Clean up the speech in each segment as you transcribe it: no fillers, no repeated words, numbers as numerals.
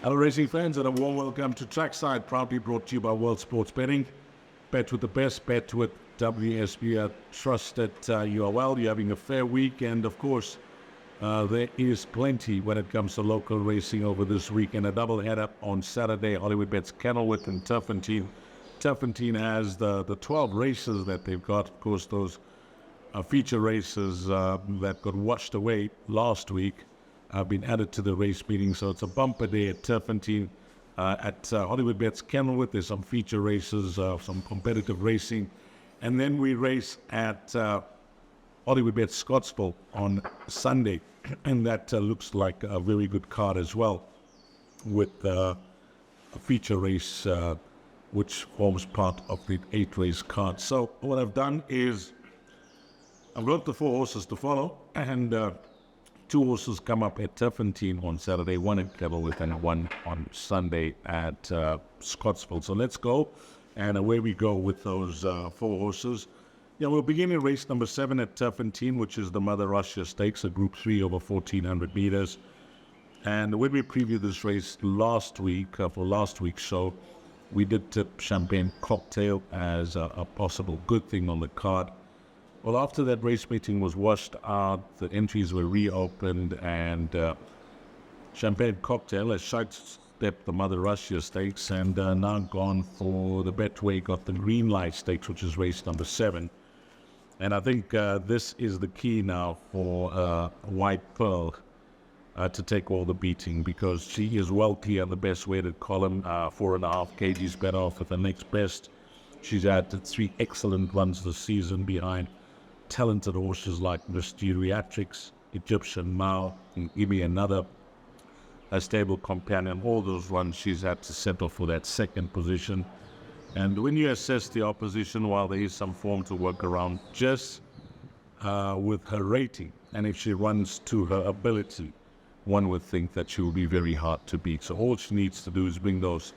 Hello racing fans and a warm welcome to Trackside, proudly brought to you by World Sports Betting. Bet with the best, bet with WSB. I trust that you are well, you're having a fair week, and of course there is plenty when it comes to local racing over this week, and a double header on Saturday. Hollywood bets Kenilworth and Turffontein. Turffontein has the 12 races that they've got. Of course, those feature races that got washed away last week have been added to the race meeting, so it's a bumper day at Turffontein. At Hollywood bets Kenilworth, there's some feature races, some competitive racing, and then we race at Hollywood bets Scottsville on Sunday, and that looks like a very good card as well, with a feature race which forms part of the 8-race card. So what I've done is I've got the 4 horses to follow, and 2 horses come up at Turffontein on Saturday, 1 at Kenilworth and 1 on Sunday at Scottsville. So let's go, and away we go with those 4 horses. Yeah, we'll begin in race number 7 at Turffontein, which is the Mother Russia Stakes, a Group 3 over 1,400 meters. And when we previewed this race last week, for last week's show, we did tip Champagne Cocktail as a possible good thing on the card. Well, after that race meeting was washed out, the entries were reopened, and Champagne Cocktail has sidestepped the Mother Russia Stakes and now gone for the Betway, got the Green Light Stakes, which is race number 7. And I think this is the key now for White Pearl to take all the beating, because she is well clear the best weighted column, 4.5 kgs better off at the next best. She's had 3 excellent runs this season behind talented horses like Mysteriatrix, Egyptian Mao, and give me another stable companion. All those runs she's had to settle for that second position. And when you assess the opposition, while there is some form to work around, just with her rating, and if she runs to her ability, one would think that she will be very hard to beat. So all she needs to do is bring those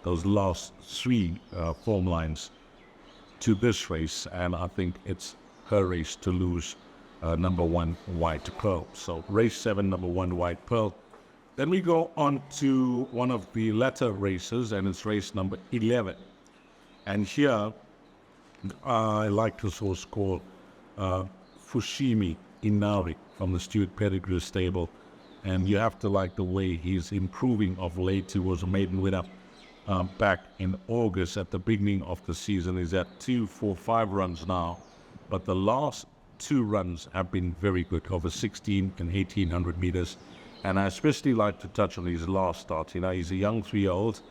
last 3 form lines to this race, and I think it's her race to lose, number 1, White Pearl. So race 7, number 1, White Pearl. Then we go on to one of the latter races, and it's race number 11. And here, I like this horse called Fushimi Inari from the Stuart Pettigrew stable. And you have to like the way he's improving of late. He was a maiden winner back in August at the beginning of the season. He's at 2, 4, 5 runs now. But the last 2 runs have been very good, over 16 and 1,800 meters. And I especially like to touch on his last start. You know, he's a young 3-year-old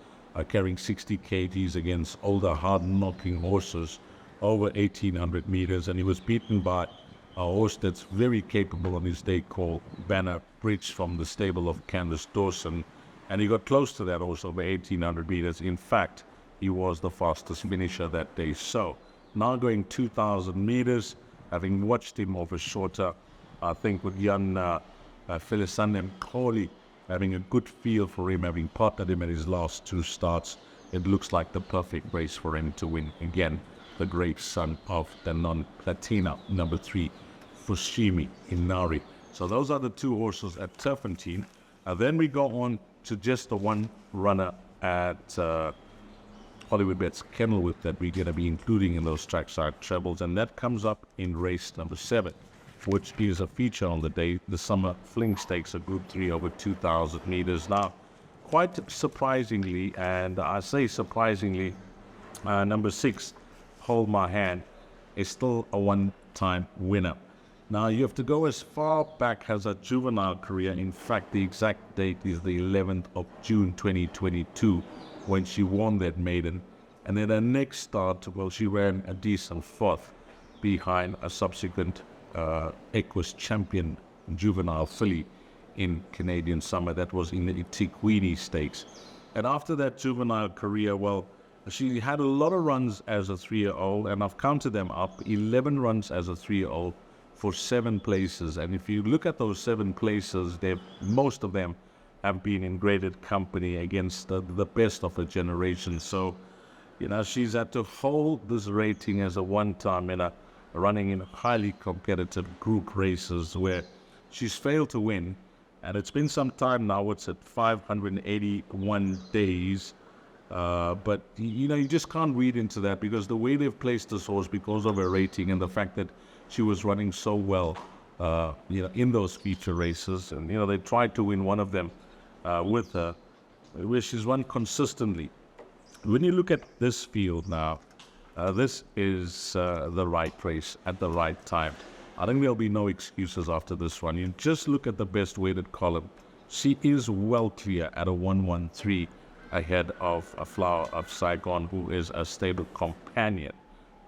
carrying 60 kgs against older, hard-knocking horses over 1,800 meters. And he was beaten by a horse that's very capable on his day called Banner Bridge from the stable of Candace Dawson. And he got close to that horse over 1,800 meters. In fact, he was the fastest finisher that day. So now going 2,000 meters, having watched him over shorter, I think with young Felisandem Crowley having a good feel for him, having partnered him at his last 2 starts, it looks like the perfect race for him to win. Again, the great son of the non-Platina, number 3, Fushimi Inari. So those are the 2 horses at Turffontein. Then we go on to just the 1 runner at Hollywood bets Kenilworth that we're going to be including in those trackside trebles, and that comes up in race number 7, which is a feature on the day, the Summer Fling Stakes, a Group 3 over 2,000 meters. Now, quite surprisingly, and I say surprisingly, number 6, Hold My Hand, is still a 1-time winner. Now, you have to go as far back as a juvenile career. In fact, the exact date is the 11th of June 2022, when she won that maiden. And then her next start, well, she ran a decent 4th behind a subsequent Equus champion juvenile filly in Canadian Summer. That was in the Itiquini Stakes. And after that juvenile career, well, she had a lot of runs as a 3-year-old, and I've counted them up, 11 runs as a 3-year-old for 7 places. And if you look at those 7 places, most of them have been in graded company against the best of her generation. So, you know, she's had to hold this rating as a 1-time winner, running in highly competitive group races where she's failed to win, And it's been some time now. It's at 581 days. But, you just can't read into that, because the way they've placed this horse, because of her rating and the fact that she was running so well, in those feature races. And, they tried to win one of them with her, where she's run consistently. When you look at this field now, this is the right race at the right time. I think there'll be no excuses after this one. You just look at the best weighted column. She is well clear at a 113 ahead of a Flower of Saigon, who is a stable companion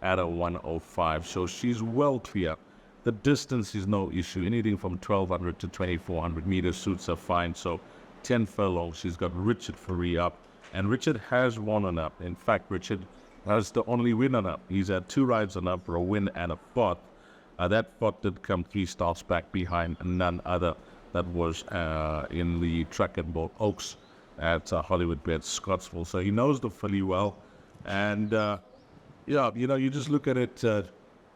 at a 105. So she's well clear. The distance is no issue. Anything from 1,200 to 2,400 meters suits her fine. So 10 furlongs, she's got Richard Ferree up. And Richard has won on up. In fact, Richard has the only win on up. He's had 2 rides on up for a win and a fourth. That fourth did come 3 starts back behind none other. That was in the Track and Boat Oaks at Hollywood Bet Scottsville. So he knows the filly well. And, you just look at it.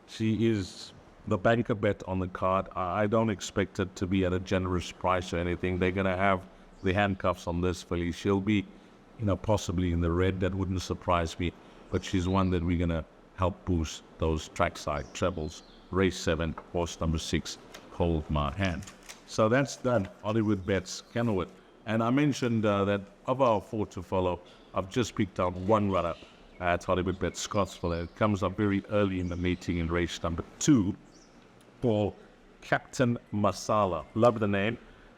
She is the banker bet on the card. I don't expect it to be at a generous price or anything. They're going to have the handcuffs on this filly. She'll be, possibly in the red. That wouldn't surprise me. But she's one that we're going to help boost those trackside trebles. Race 7, horse number 6, Hold My Hand. So that's done. Hollywood Bets, Kenilworth. And I mentioned that of our 4 to follow, I've just picked out one runner at Hollywood Bets, Scottsville. It comes up very early in the meeting in race number 2 for Captain Masala. Love the name.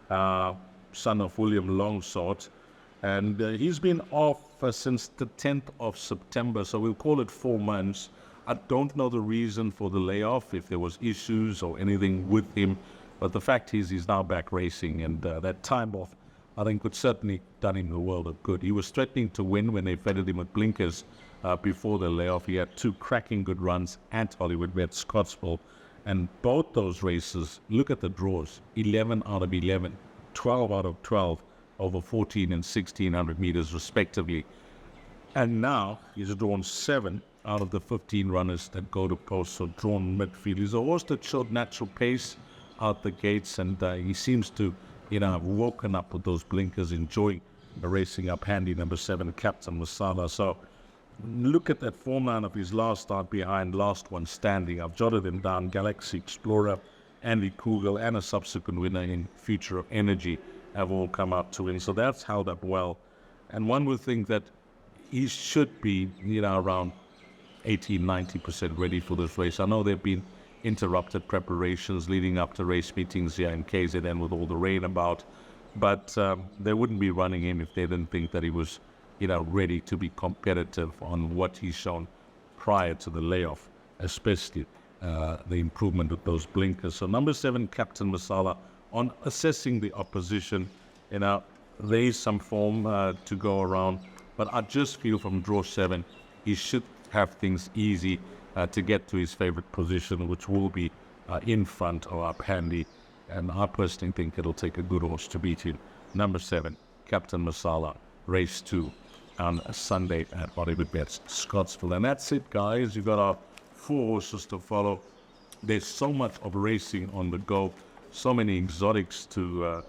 Son of William Longsword. And he's been off since the 10th of September, so we'll call it 4 months. I don't know the reason for the layoff, if there was issues or anything with him, but the fact is he's now back racing, and that time off, I think, could certainly done him the world of good. He was threatening to win when they fitted him with blinkers before the layoff. He had 2 cracking good runs at Hollywood Bet Scottsville, and both those races, look at the draws, 11 out of 11, 12 out of 12, over 14 and 1,600 meters respectively. And now he's drawn 7 out of the 15 runners that go to post, so drawn midfield. He's a horse that showed natural pace out the gates, and he seems to, have woken up with those blinkers, enjoying the racing up handy number 7, Captain Masala. So look at that form line of his last start behind, last one standing. I've jotted him down: Galaxy Explorer, Andy Kugel, and a subsequent winner in Future of Energy have all come out to win. So that's held up well. And one would think that he should be, around 80-90% ready for this race. I know there have been interrupted preparations leading up to race meetings here in KZN with all the rain about, but they wouldn't be running him if they didn't think that he was, ready to be competitive on what he's shown prior to the layoff, especially the improvement of those blinkers. So number 7, Captain Masala, on assessing the opposition, there is some form to go around, but I just feel from draw 7, he should have things easy to get to his favorite position, which will be in front or up handy. And I personally think it'll take a good horse to beat him. Number 7, Captain Masala, race 2 on a Sunday at Hollywood Bets Scottsville. And that's it, guys. You've got our 4 horses to follow. There's so much of racing on the go, so many exotics to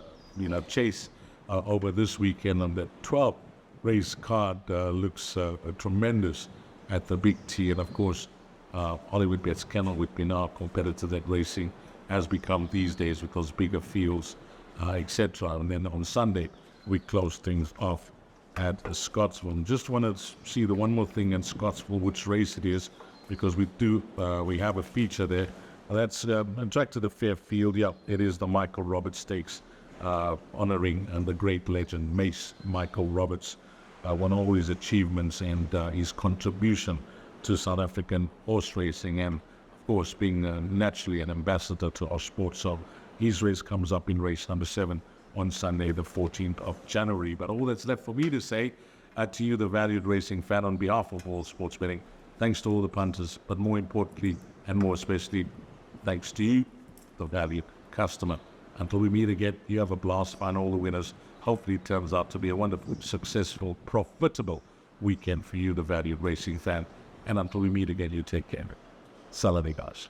chase over this weekend. And the 12 race card looks tremendous at the Big T. And of course, Hollywood Bets Kenilworth, been our competitor that racing has become these days with those bigger fields, etc. And then on Sunday, we close things off at Scottsville. And just want to see the one more thing in Scottsville, which race it is, because we have a feature there. That's Track to the Fairfield. Yeah, it is the Michael Roberts Stakes, honoring the great legend Mace Michael Roberts, won all his achievements and his contribution to South African horse racing, and of course being naturally an ambassador to our sport. So his race comes up in race number 7 on Sunday, the 14th of January. But all that's left for me to say to you, the valued racing fan, on behalf of all sports betting, thanks to all the punters, but more importantly and more especially, thanks to you, the valued customer. Until we meet again, you have a blast, find all the winners. Hopefully it turns out to be a wonderful, successful, profitable weekend for you, the valued racing fan. And until we meet again, you take care. Salam, guys.